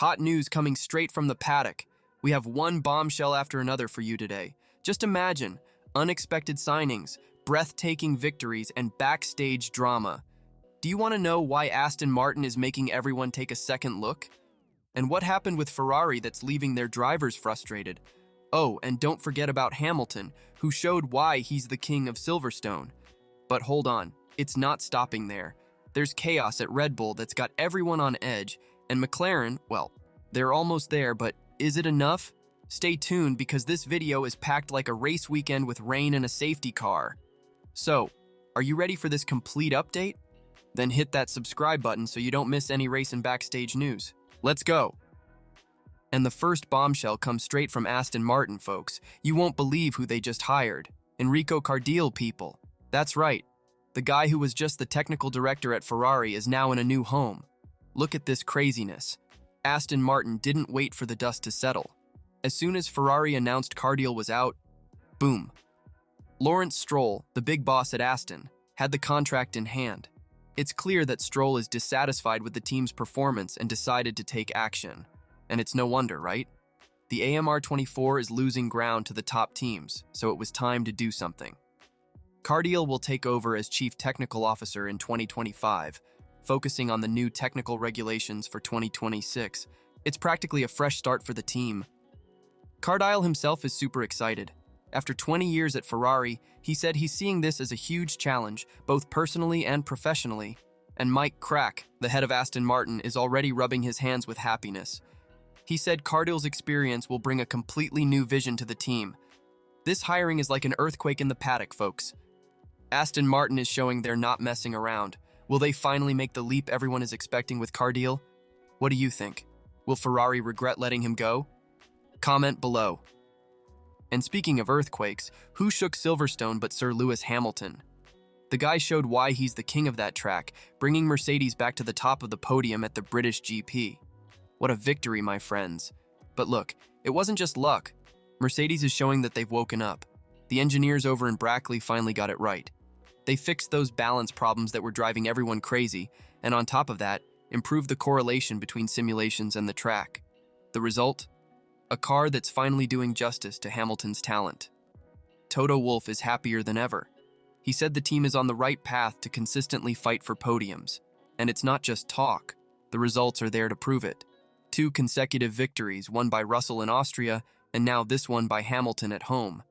Hot news coming straight from the paddock. We have one bombshell after another for you today. Just imagine unexpected signings, breathtaking victories, and backstage drama. Do you want to know why Aston Martin is making everyone take a second look? And what happened with Ferrari that's leaving their drivers frustrated? Oh, and don't forget about Hamilton, who showed why he's the king of Silverstone. But hold on, it's not stopping there. There's chaos at Red Bull that's got everyone on edge, and McLaren, well, they're almost there, but is it enough? Stay tuned because this video is packed like a race weekend with rain and a safety car. So, are you ready for this complete update? Then hit that subscribe button so you don't miss any race and backstage news. Let's go! And the first bombshell comes straight from Aston Martin, folks. You won't believe who they just hired. Enrico Cardile, people. That's right. The guy who was just the technical director at Ferrari is now in a new home. Look at this craziness. Aston Martin didn't wait for the dust to settle. As soon as Ferrari announced Cardile was out, boom. Lawrence Stroll, the big boss at Aston, had the contract in hand. It's clear that Stroll is dissatisfied with the team's performance and decided to take action. And it's no wonder, right? The AMR24 is losing ground to the top teams, so it was time to do something. Cardile will take over as Chief Technical Officer in 2025, focusing on the new technical regulations for 2026. It's practically a fresh start for the team. Cardile himself is super excited. After 20 years at Ferrari, he said he's seeing this as a huge challenge, both personally and professionally. And Mike Crack, the head of Aston Martin, is already rubbing his hands with happiness. He said Cardile's experience will bring a completely new vision to the team. This hiring is like an earthquake in the paddock, folks. Aston Martin is showing they're not messing around. Will they finally make the leap everyone is expecting with Cardile? What do you think? Will Ferrari regret letting him go? Comment below. And speaking of earthquakes, who shook Silverstone but Sir Lewis Hamilton? The guy showed why he's the king of that track, bringing Mercedes back to the top of the podium at the British GP. What a victory, my friends. But look, it wasn't just luck. Mercedes is showing that they've woken up. The engineers over in Brackley finally got it right. They fixed those balance problems that were driving everyone crazy, and on top of that, improved the correlation between simulations and the track. The result? A car that's finally doing justice to Hamilton's talent. Toto Wolff is happier than ever. He said the team is on the right path to consistently fight for podiums. And it's not just talk. The results are there to prove it. 2 consecutive victories, one by Russell in Austria, and now this one by Hamilton at home.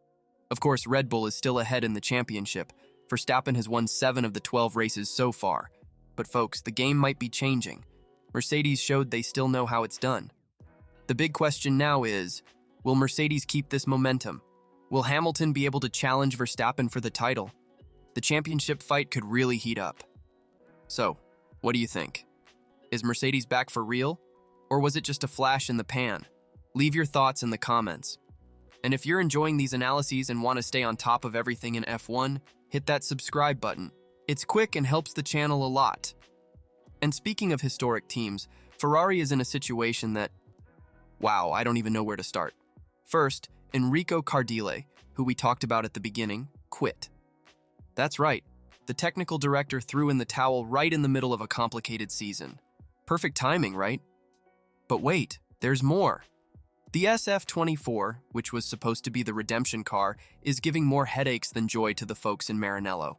Of course, Red Bull is still ahead in the championship. Verstappen has won 7 of the 12 races so far. But folks, the game might be changing. Mercedes showed they still know how it's done. The big question now is, will Mercedes keep this momentum? Will Hamilton be able to challenge Verstappen for the title? The championship fight could really heat up. So, what do you think? Is Mercedes back for real? Or was it just a flash in the pan? Leave your thoughts in the comments. And if you're enjoying these analyses and want to stay on top of everything in F1, hit that subscribe button. It's quick and helps the channel a lot. And speaking of historic teams, Ferrari is in a situation that, wow, I don't even know where to start. First, Enrico Cardile, who we talked about at the beginning, quit. That's right, the technical director threw in the towel right in the middle of a complicated season. Perfect timing, right? But wait, there's more. The SF24, which was supposed to be the redemption car, is giving more headaches than joy to the folks in Maranello.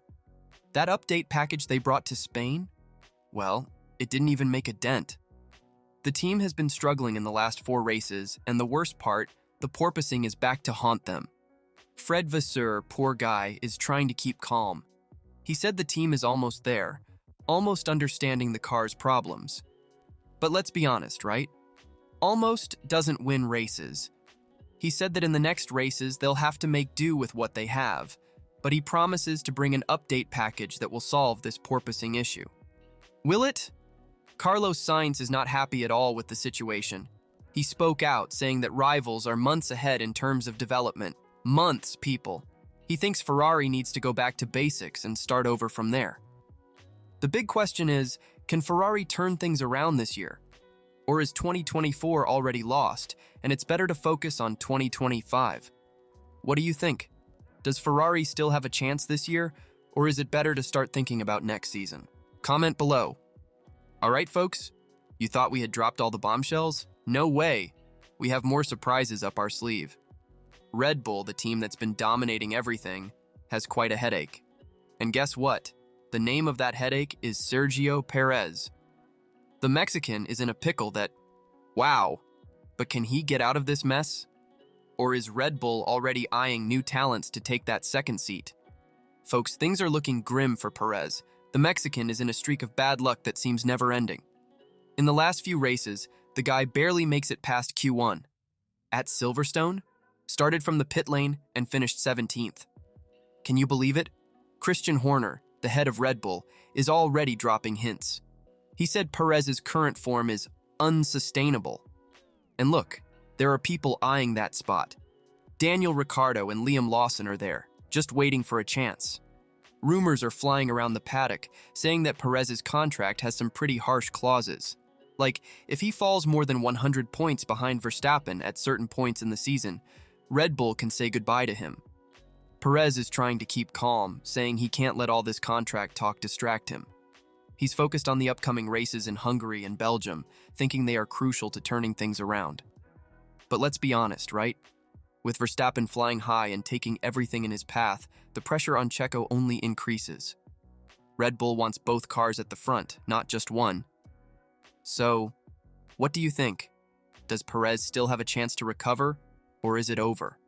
That update package they brought to Spain? Well, it didn't even make a dent. The team has been struggling in the last 4 races, and the worst part, the porpoising is back to haunt them. Fred Vasseur, poor guy, is trying to keep calm. He said the team is almost there, almost understanding the car's problems. But let's be honest, right? Almost doesn't win races. He said that in the next races, they'll have to make do with what they have, but he promises to bring an update package that will solve this porpoising issue. Will it? Carlos Sainz is not happy at all with the situation. He spoke out, saying that rivals are months ahead in terms of development. Months, people. He thinks Ferrari needs to go back to basics and start over from there. The big question is, can Ferrari turn things around this year? Or is 2024 already lost, and it's better to focus on 2025? What do you think? Does Ferrari still have a chance this year, or is it better to start thinking about next season? Comment below. All right, folks, you thought we had dropped all the bombshells? No way! We have more surprises up our sleeve. Red Bull, the team that's been dominating everything, has quite a headache. And guess what? The name of that headache is Sergio Perez. The Mexican is in a pickle that, wow, but can he get out of this mess? Or is Red Bull already eyeing new talents to take that second seat? Folks, things are looking grim for Perez. The Mexican is in a streak of bad luck that seems never ending. In the last few races, the guy barely makes it past Q1. At Silverstone, started from the pit lane and finished 17th. Can you believe it? Christian Horner, the head of Red Bull, is already dropping hints. He said Perez's current form is unsustainable. And look, there are people eyeing that spot. Daniel Ricciardo and Liam Lawson are there, just waiting for a chance. Rumors are flying around the paddock, saying that Perez's contract has some pretty harsh clauses. Like, if he falls more than 100 points behind Verstappen at certain points in the season, Red Bull can say goodbye to him. Perez is trying to keep calm, saying he can't let all this contract talk distract him. He's focused on the upcoming races in Hungary and Belgium, thinking they are crucial to turning things around. But let's be honest, right? With Verstappen flying high and taking everything in his path, the pressure on Checo only increases. Red Bull wants both cars at the front, not just one. So, what do you think? Does Perez still have a chance to recover, or is it over?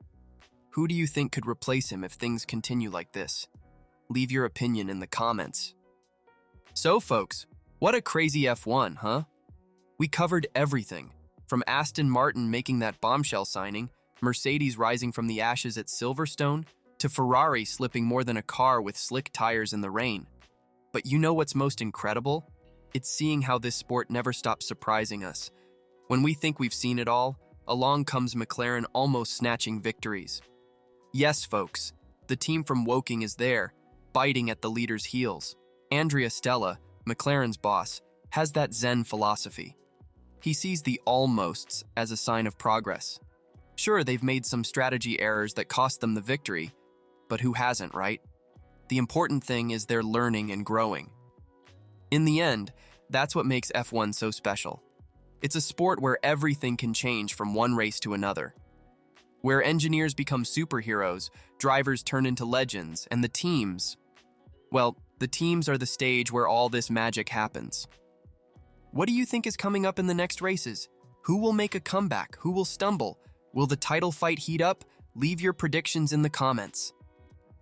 Who do you think could replace him if things continue like this? Leave your opinion in the comments. So folks, what a crazy F1, huh? We covered everything, from Aston Martin making that bombshell signing, Mercedes rising from the ashes at Silverstone, to Ferrari slipping more than a car with slick tires in the rain. But you know what's most incredible? It's seeing how this sport never stops surprising us. When we think we've seen it all, along comes McLaren almost snatching victories. Yes, folks, the team from Woking is there, biting at the leader's heels. Andrea Stella, McLaren's boss, has that Zen philosophy. He sees the almosts as a sign of progress. Sure, they've made some strategy errors that cost them the victory, but who hasn't, right? The important thing is they're learning and growing. In the end, that's what makes F1 so special. It's a sport where everything can change from one race to another. Where engineers become superheroes, drivers turn into legends, and the teams are the stage where all this magic happens. What do you think is coming up in the next races? Who will make a comeback? Who will stumble? Will the title fight heat up? Leave your predictions in the comments.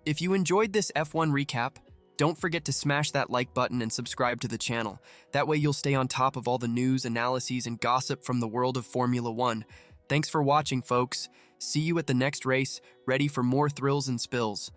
If you enjoyed this F1 recap, don't forget to smash that like button and subscribe to the channel. That way you'll stay on top of all the news, analyses, and gossip from the world of Formula One. Thanks for watching, folks. See you at the next race, ready for more thrills and spills.